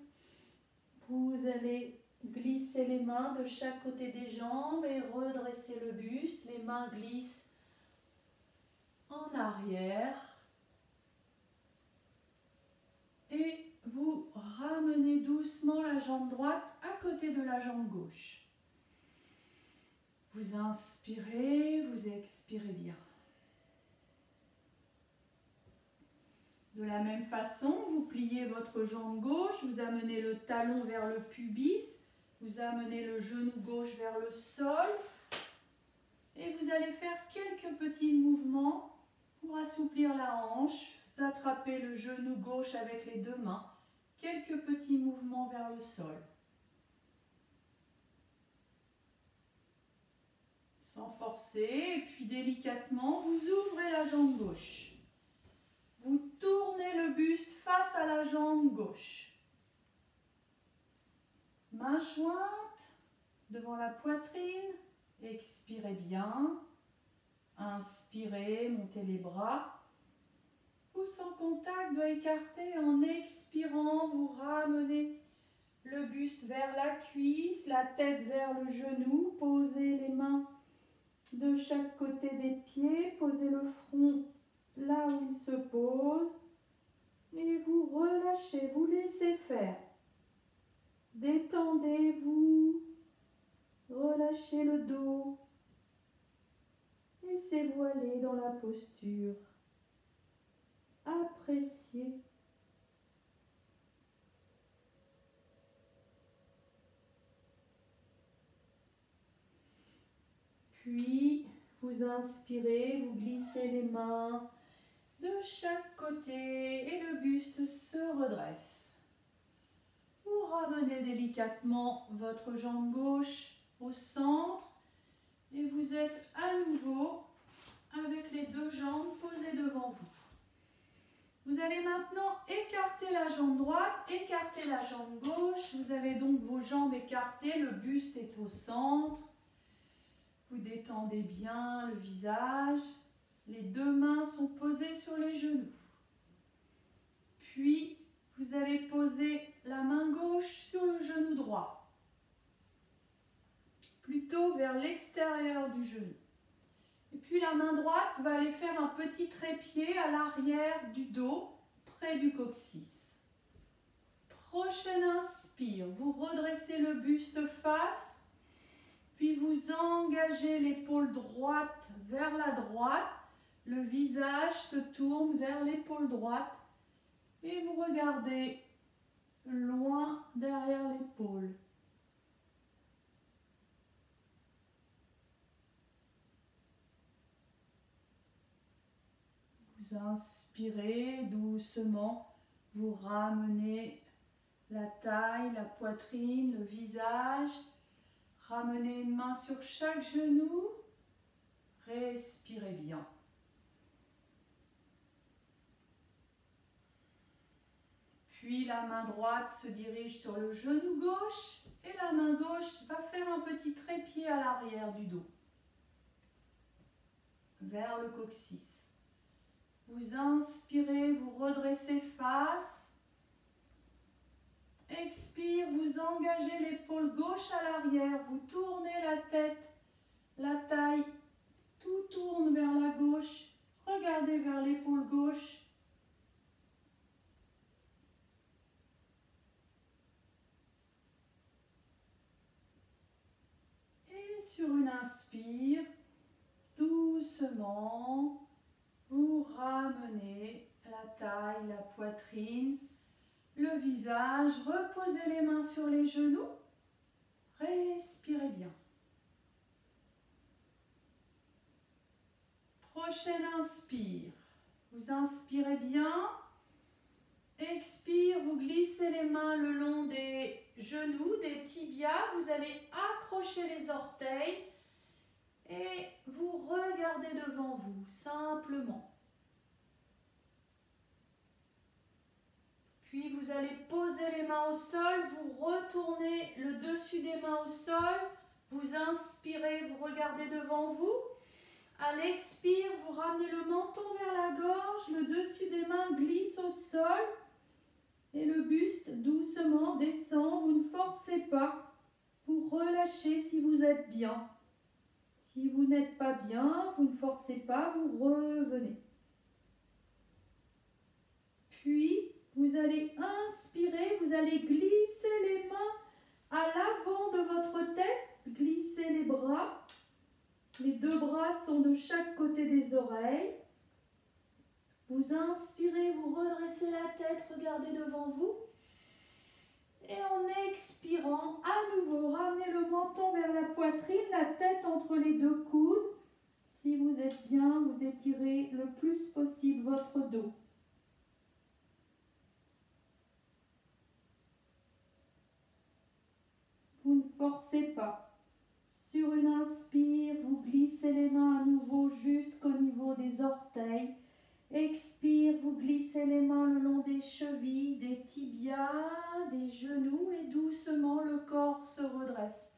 Vous allez glisser les mains de chaque côté des jambes et redresser le buste. Les mains glissent en arrière. Et vous ramenez doucement la jambe droite à côté de la jambe gauche. Vous inspirez, vous expirez bien. De la même façon, vous pliez votre jambe gauche, vous amenez le talon vers le pubis, vous amenez le genou gauche vers le sol et vous allez faire quelques petits mouvements pour assouplir la hanche. Vous attrapez le genou gauche avec les deux mains, quelques petits mouvements vers le sol. Sans forcer, et puis délicatement, vous ouvrez la jambe gauche. Vous tournez le buste face à la jambe gauche. Mains jointes devant la poitrine. Expirez bien. Inspirez, montez les bras. Pouce en contact, doigt écarté. En expirant, vous ramenez le buste vers la cuisse, la tête vers le genou. Posez les mains de chaque côté des pieds. Posez le front là où il se pose et vous relâchez, vous laissez faire. Détendez-vous, relâchez le dos, laissez-vous aller dans la posture. Appréciez. Puis, vous inspirez, vous glissez les mains de chaque côté et le buste se redresse. Vous ramenez délicatement votre jambe gauche au centre et vous êtes à nouveau avec les deux jambes posées devant vous. Vous allez maintenant écarter la jambe droite, écarter la jambe gauche. Vous avez donc vos jambes écartées, le buste est au centre. Vous détendez bien le visage. Les deux mains sont posées sur les genoux. Puis, vous allez poser la main gauche sur le genou droit. Plutôt vers l'extérieur du genou. Et puis, la main droite va aller faire un petit trépied à l'arrière du dos, près du coccyx. Prochaine inspire, vous redressez le buste face, puis vous engagez l'épaule droite vers la droite. Le visage se tourne vers l'épaule droite et vous regardez loin derrière l'épaule. Vous inspirez doucement, vous ramenez la taille, la poitrine, le visage. Ramenez une main sur chaque genou. Respirez bien. Puis la main droite se dirige sur le genou gauche et la main gauche va faire un petit trépied à l'arrière du dos, vers le coccyx. Vous inspirez, vous redressez face. Expire, vous engagez l'épaule gauche à l'arrière, vous tournez la tête, la taille, tout tourne vers la gauche. Regardez vers l'épaule gauche. Et sur une inspire, doucement, vous ramenez la taille, la poitrine, le visage. Reposez les mains sur les genoux. Respirez bien. Prochaine inspire. Vous inspirez bien. Expire, vous glissez les mains le long des genoux, des tibias. Vous allez accrocher les orteils et vous regardez devant vous, simplement. Puis vous allez poser les mains au sol, vous retournez le dessus des mains au sol. Vous inspirez, vous regardez devant vous. À l'expire, vous ramenez le menton vers la gorge, le dessus des mains glisse au sol. Et le buste doucement descend, vous ne forcez pas, vous relâchez si vous êtes bien. Si vous n'êtes pas bien, vous ne forcez pas, vous revenez. Puis, vous allez inspirer, vous allez glisser les mains à l'avant de votre tête, glisser les bras. Les deux bras sont de chaque côté des oreilles. Vous inspirez, vous redressez la tête, regardez devant vous. Et en expirant, à nouveau, ramenez le menton vers la poitrine, la tête entre les deux coudes. Si vous êtes bien, vous étirez le plus possible votre dos. Vous ne forcez pas. Sur une inspire, vous glissez les mains à nouveau jusqu'au niveau des orteils. Expire, vous glissez les mains le long des chevilles, des tibias, des genoux et doucement le corps se redresse.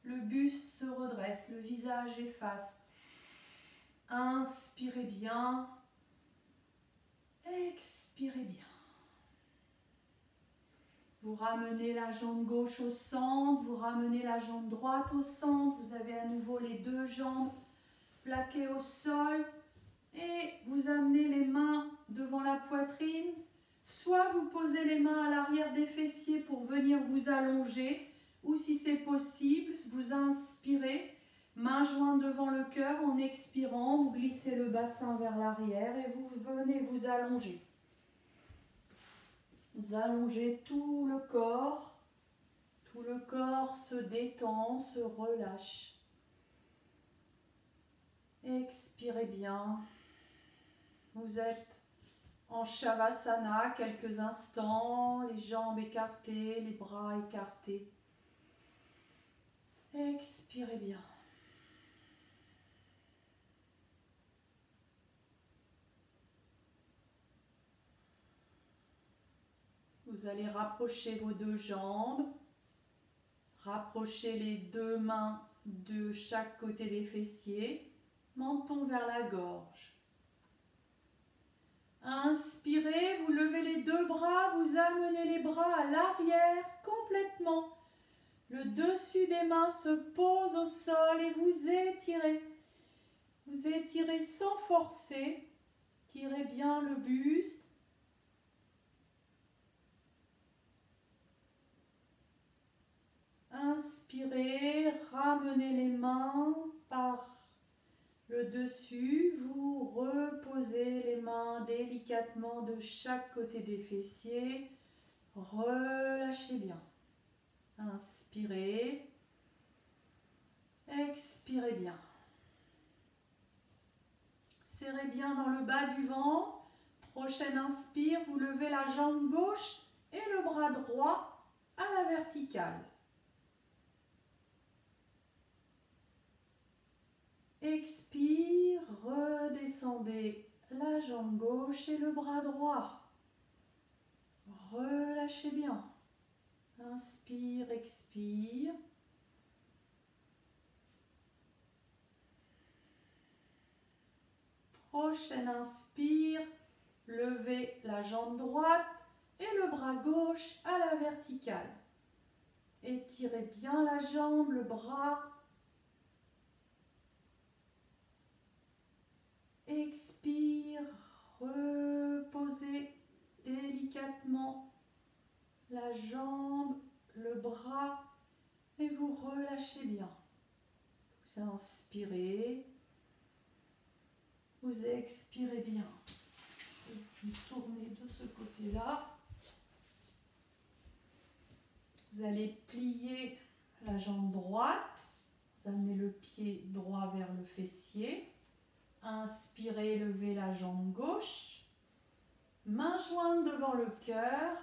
Le buste se redresse, le visage efface. Inspirez bien. Expirez bien. Vous ramenez la jambe gauche au centre, vous ramenez la jambe droite au centre. Vous avez à nouveau les deux jambes plaquées au sol. Et vous amenez les mains devant la poitrine. Soit vous posez les mains à l'arrière des fessiers pour venir vous allonger. Ou si c'est possible, vous inspirez, main jointe devant le cœur. En expirant, vous glissez le bassin vers l'arrière et vous venez vous allonger. Vous allongez tout le corps. Tout le corps se détend, se relâche. Expirez bien. Vous êtes en Shavasana quelques instants, les jambes écartées, les bras écartés. Expirez bien. Vous allez rapprocher vos deux jambes, rapprocher les deux mains de chaque côté des fessiers, menton vers la gorge. Inspirez, vous levez les deux bras, vous amenez les bras à l'arrière complètement. Le dessus des mains se pose au sol et vous étirez. Vous étirez sans forcer. Tirez bien le buste. Inspirez, ramenez les mains par le dessus, vous reposez les mains délicatement de chaque côté des fessiers. Relâchez bien. Inspirez. Expirez bien. Serrez bien dans le bas du ventre. Prochaine inspire, vous levez la jambe gauche et le bras droit à la verticale. Expire, redescendez la jambe gauche et le bras droit. relâchez bien. Inspire, expire. Prochaine inspire, levez la jambe droite et le bras gauche à la verticale. Étirez bien la jambe, le bras. Expire, reposez délicatement la jambe, le bras et vous relâchez bien. Vous inspirez, vous expirez bien. Je vais tourner de ce côté-là. Vous allez plier la jambe droite, vous amenez le pied droit vers le fessier. Inspirez, levez la jambe gauche. Main jointe devant le cœur.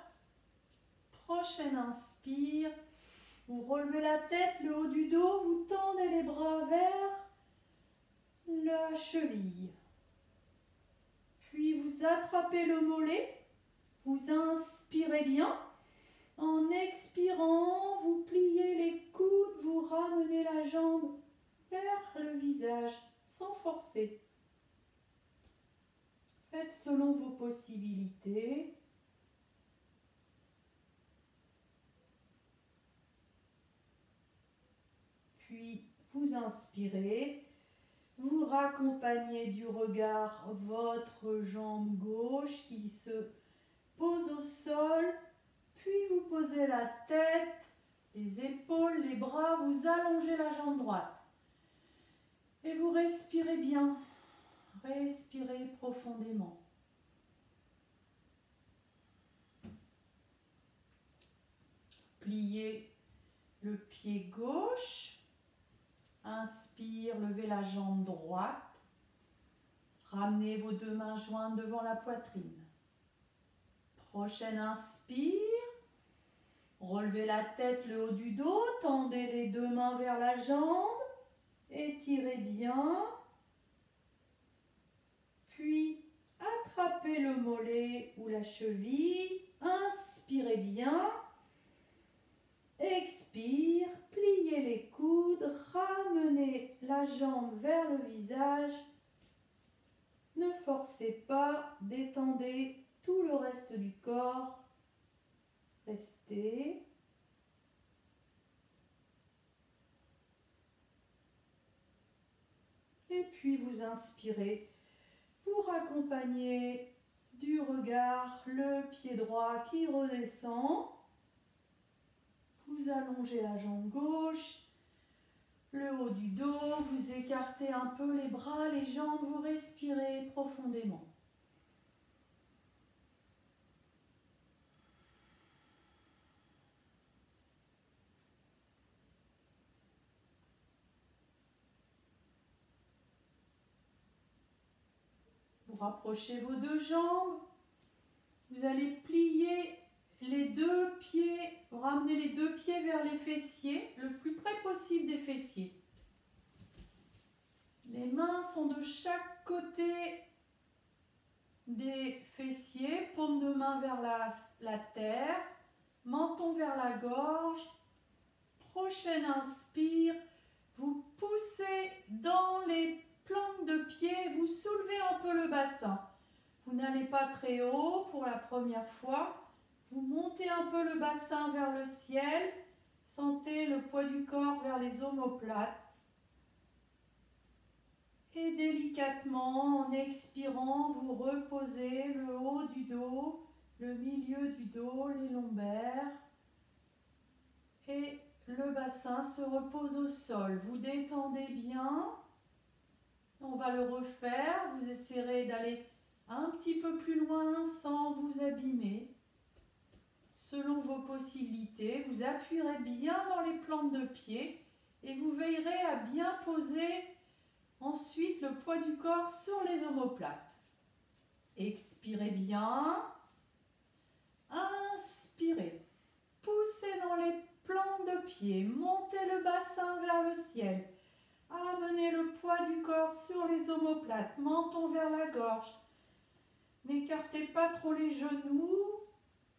Prochaine inspire. Vous relevez la tête, le haut du dos, vous tendez les bras vers la cheville. Puis vous attrapez le mollet. Vous inspirez bien. En expirant, vous pliez les coudes, vous ramenez la jambe vers le visage sans forcer. Faites selon vos possibilités. Puis vous inspirez. Vous raccompagnez du regard votre jambe gauche qui se pose au sol. Puis vous posez la tête, les épaules, les bras, vous allongez la jambe droite. Et vous respirez bien. Respirez profondément. Pliez le pied gauche. Inspire, levez la jambe droite. Ramenez vos deux mains jointes devant la poitrine. Prochaine inspire. Relevez la tête, le haut du dos. Tendez les deux mains vers la jambe. Étirez bien. Puis, attrapez le mollet ou la cheville. Inspirez bien. Expire. Pliez les coudes. Ramenez la jambe vers le visage. Ne forcez pas. Détendez tout le reste du corps. Restez. Et puis vous inspirez. Vous raccompagnez du regard le pied droit qui redescend. Vous allongez la jambe gauche, le haut du dos, vous écartez un peu les bras, les jambes, vous respirez profondément. Vous rapprochez vos deux jambes, vous allez plier les deux pieds, vous ramenez les deux pieds vers les fessiers, le plus près possible des fessiers. Les mains sont de chaque côté des fessiers, paume de main vers la terre, menton vers la gorge. Prochaine inspire, vous poussez dans les plantes de pied, vous soulevez un peu le bassin. Vous n'allez pas très haut pour la première fois. Vous montez un peu le bassin vers le ciel. Sentez le poids du corps vers les omoplates. Et délicatement, en expirant, vous reposez le haut du dos, le milieu du dos, les lombaires. Et le bassin se repose au sol. Vous détendez bien. On va le refaire. Vous essaierez d'aller un petit peu plus loin sans vous abîmer. Selon vos possibilités, vous appuierez bien dans les plantes de pied et vous veillerez à bien poser ensuite le poids du corps sur les omoplates. Expirez bien. Inspirez. Poussez dans les plantes de pied. Montez le bassin vers le ciel. Amenez le poids du corps sur les omoplates. Menton vers la gorge. N'écartez pas trop les genoux.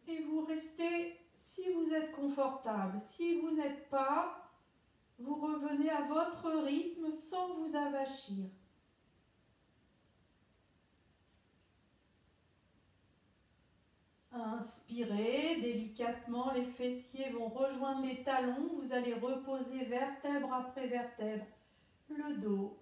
et vous restez si vous êtes confortable. Si vous n'êtes pas, vous revenez à votre rythme sans vous avachir. Inspirez, délicatement, les fessiers vont rejoindre les talons. Vous allez reposer vertèbre après vertèbre, le dos,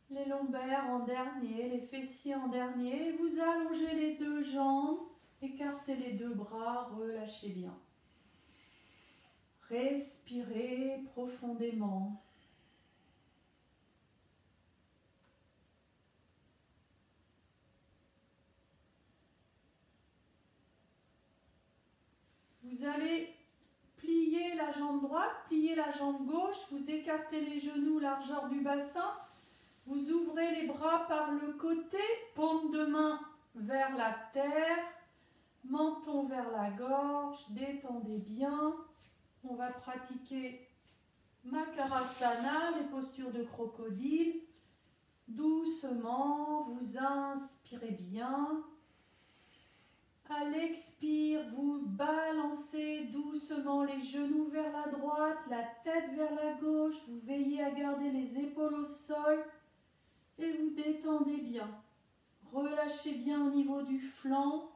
les lombaires en dernier, les fessiers en dernier. Vous allongez les deux jambes, écartez les deux bras, relâchez bien. Respirez profondément. Vous allez plier la jambe droite, plier la jambe gauche, vous écartez les genoux, largeur du bassin. Vous ouvrez les bras par le côté, paume de main vers la terre, menton vers la gorge, détendez bien. On va pratiquer Makarasana, les postures de crocodile. Doucement, vous inspirez bien. À l'expire, vous balancez doucement les genoux vers la droite, la tête vers la gauche. Vous veillez à garder les épaules au sol et vous détendez bien. Relâchez bien au niveau du flanc.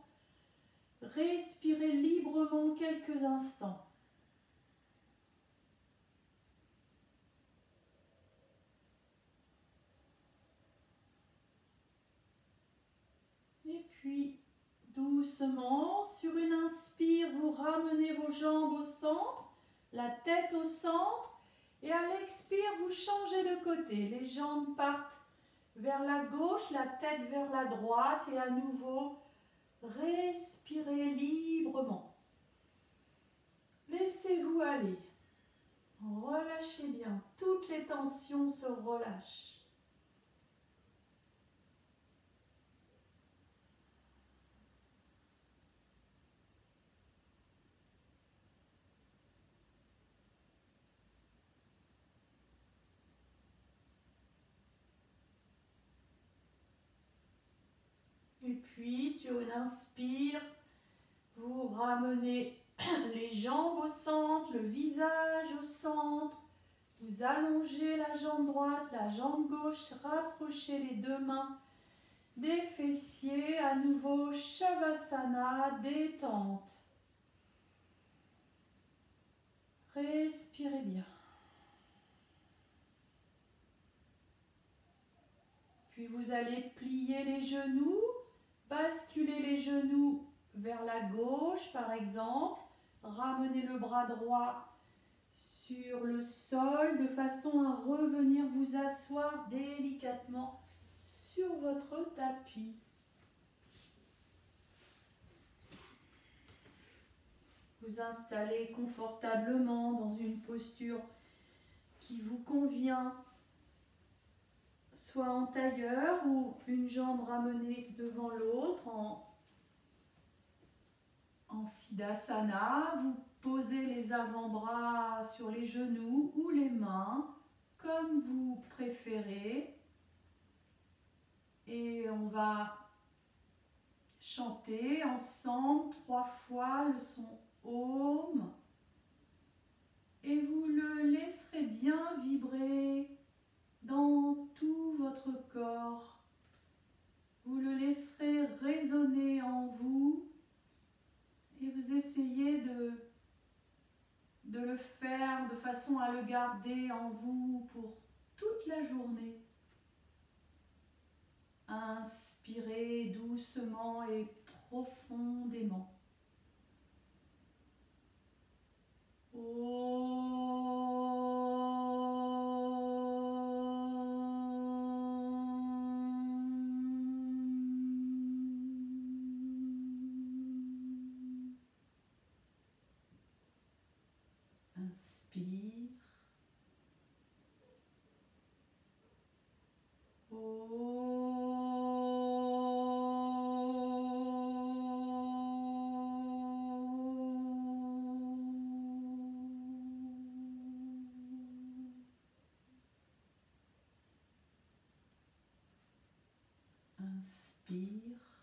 Respirez librement quelques instants. Et puis, doucement, sur une inspire, vous ramenez vos jambes au centre, la tête au centre. Et à l'expire, vous changez de côté. Les jambes partent vers la gauche, la tête vers la droite. Et à nouveau, respirez librement. Laissez-vous aller. Relâchez bien. Toutes les tensions se relâchent. Et puis, sur une inspire, vous ramenez les jambes au centre, le visage au centre. Vous allongez la jambe droite, la jambe gauche, rapprochez les deux mains des fessiers. À nouveau, Shavasana, détente. Respirez bien. Puis vous allez plier les genoux, basculer les genoux vers la gauche par exemple. Ramenez le bras droit sur le sol de façon à revenir vous asseoir délicatement sur votre tapis. Vous installez confortablement dans une posture qui vous convient, soit en tailleur ou une jambe ramenée devant l'autre en Siddhasana. Vous posez les avant-bras sur les genoux ou les mains, comme vous préférez. Et on va chanter ensemble 3 fois le son Om. Et vous le laisserez bien vibrer dans tout votre corps. Vous le laisserez résonner en vous. Et vous essayez de le faire de façon à le garder en vous pour toute la journée. Inspirez doucement et profondément. Inspire. Inspire.